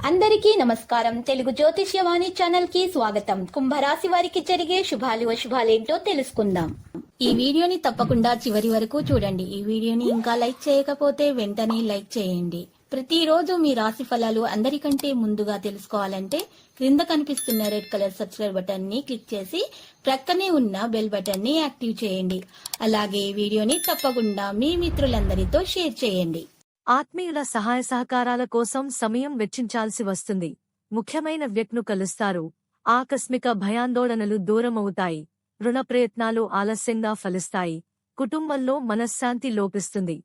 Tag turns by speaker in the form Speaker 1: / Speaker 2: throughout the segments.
Speaker 1: అందరికీ నమస్కారం. తెలుగు జ్యోతిష్యవాణి ఛానల్ కి స్వాగతం. కుంభరాశి వారికి జరిగే శుభాలు అశుభాలేంటో తెలుసుకుందాం. ఈ వీడియోని తప్పకుండా చివరి వరకు చూడండి. ఈ వీడియోని ఇంకా లైక్ చేయకపోతే వెంటనే లైక్ చేయండి. ప్రతిరోజు మీ రాశి ఫలాలు అందరికంటే ముందుగా తెలుసుకోవాలంటే క్రింద కనిపిస్తున్న రెడ్ కలర్ సబ్స్క్రైబ్ బటన్ ని క్లిక్ చేసి ప్రక్కనే ఉన్న బెల్ బటన్ ని యాక్టివ్ చేయండి. అలాగే ఈ వీడియోని తప్పకుండా మీ మిత్రులందరితో షేర్ చేయండి.
Speaker 2: ఆత్మీయుల సహాయ సహకారాల కోసం సమయం వెచ్చించాల్సి వస్తుంది. ముఖ్యమైన వ్యక్తిను కలుస్తారు. ఆకస్మిక భయాందోళనలు దూరమవుతాయి. రుణ ప్రయత్నాలు ఆలస్యంగా ఫలిస్తాయి. కుటుంబంలో మనశ్శాంతి లోపిస్తుంది.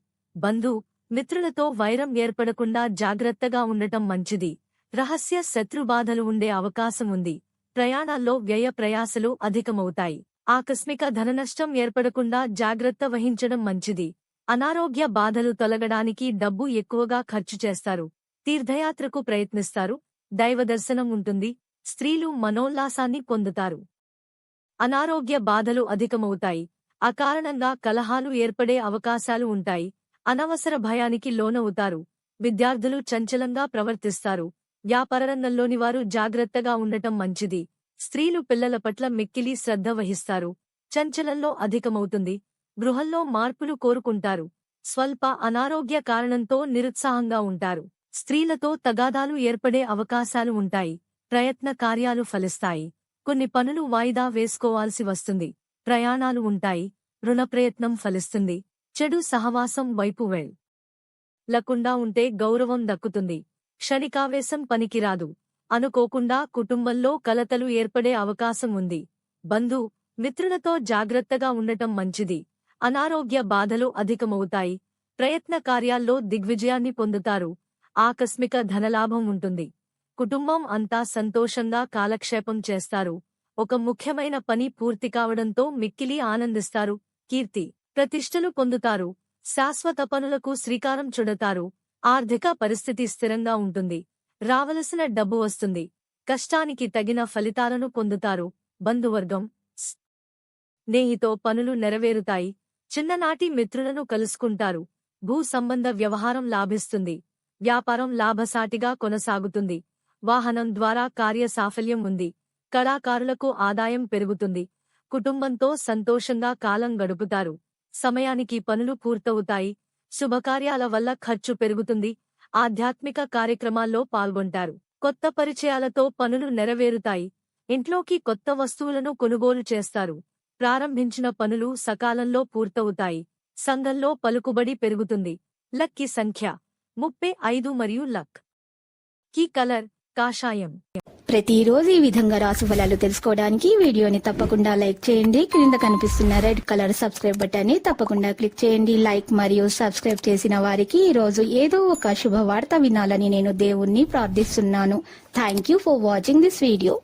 Speaker 2: మిత్రులతో వైరం ఏర్పడకుండా జాగ్రత్తగా ఉండటం మంచిది. రహస్య శత్రుబాధలు ఉండే అవకాశం ఉంది. ప్రయాణాల్లో వ్యయ ప్రయాసలు అధికమవుతాయి. ఆకస్మిక ధననష్టం ఏర్పడకుండా జాగ్రత్త వహించడం మంచిది. అనారోగ్య బాధలు తొలగడానికి డబ్బు ఎక్కువగా ఖర్చు చేస్తారు. తీర్థయాత్రకు ప్రయత్నిస్తారు. దైవదర్శనం ఉంటుంది. స్త్రీలు మనోల్లాసాన్ని పొందుతారు. అనారోగ్య బాధలు అధికమవుతాయి. అకారణంగా కలహాలు ఏర్పడే అవకాశాలు ఉంటాయి. అనవసర భయానికి లోనవుతారు. విద్యార్థులు చంచలంగా ప్రవర్తిస్తారు. వ్యాపారరంగంలోని వారు జాగ్రత్తగా ఉండటం మంచిది. స్త్రీలు పిల్లల పట్ల మిక్కిలి శ్రద్ధ వహిస్తారు. చంచలంలో అధికమవుతుంది. గృహంలో మార్పులు కోరుకుంటారు. స్వల్ప అనారోగ్య కారణంతో నిరుత్సాహంగా ఉంటారు. స్త్రీలతో తగాదాలు ఏర్పడే అవకాశాలు ఉంటాయి. ప్రయత్న కార్యాలు ఫలిస్తాయి. కొన్ని పనులు వాయిదా వేసుకోవాల్సి వస్తుంది. ప్రయాణాలు ఉంటాయి. రుణ ప్రయత్నం ఫలిస్తుంది. చెడు సహవాసం వైపు వెళ్లకుండా ఉంటే గౌరవం దక్కుతుంది. క్షణికావేశం పనికిరాదు. అనుకోకుండా కుటుంబంలో కలతలు ఏర్పడే అవకాశం ఉంది. మిత్రులతో జాగ్రత్తగా ఉండటం మంచిది. అనారోగ్య బాధలు అధికమవుతాయి. ప్రయత్న కార్యాల్లో దిగ్విజయాన్ని పొందుతారు. ఆకస్మిక ధనలాభం ఉంటుంది. కుటుంబం అంతా సంతోషంగా కాలక్షేపం చేస్తారు. ఒక ముఖ్యమైన పని పూర్తి కావడంతో మిక్కిలి ఆనందిస్తారు. కీర్తి ప్రతిష్టలు పొందుతారు. శాశ్వత పనులకు శ్రీకారం చుడతారు. ఆర్థిక పరిస్థితి స్థిరంగా ఉంటుంది. రావలసిన డబ్బు వస్తుంది. కష్టానికి తగిన ఫలితాలను పొందుతారు. బంధువర్గం స్నేహితో పనులు నెరవేరుతాయి. చిన్ననాటి మిత్రులను కలుసుకుంటారు. భూ సంబంధ వ్యవహారం లాభిస్తుంది. వ్యాపారం లాభసాటిగా కొనసాగుతుంది. వాహనం ద్వారా కార్య సాఫల్యం ఉంది. కళాకారులకు ఆదాయం పెరుగుతుంది. కుటుంబంతో సంతోషంగా కాలం గడుపుతారు. సమయానికి పనులు పూర్తవుతాయి. శుభకార్యాల వల్ల ఖర్చు పెరుగుతుంది. ఆధ్యాత్మిక కార్యక్రమాల్లో పాల్గొంటారు. కొత్త పరిచయాలతో పనులు నెరవేరుతాయి. ఇంట్లోకి కొత్త వస్తువులను కొనుగోలు చేస్తారు. ప్రారంభించిన పనులు సకాలంలో పూర్తవుతాయి. సంఘంలో పలుకుబడి పెరుగుతుంది. లక్కీ సంఖ్య 35 మరియు లక్ కీ కలర్ కాషాయం.
Speaker 1: ప్రతిరోజు ఈ విధంగా రాశి ఫలాలు తెలుసుకోవడానికి వీడియోని తప్పకుండా లైక్ చేయండి. క్రింద కనిపిస్తున్న రెడ్ కలర్ సబ్స్క్రైబ్ బటన్ ని తప్పకుండా క్లిక్ చేయండి. లైక్ మరియు సబ్స్క్రైబ్ చేసిన వారికి ఈ రోజు ఏదో ఒక శుభవార్త వినాలని నేను దేవుణ్ణి ప్రార్థిస్తున్నాను. Thank you for watching this video.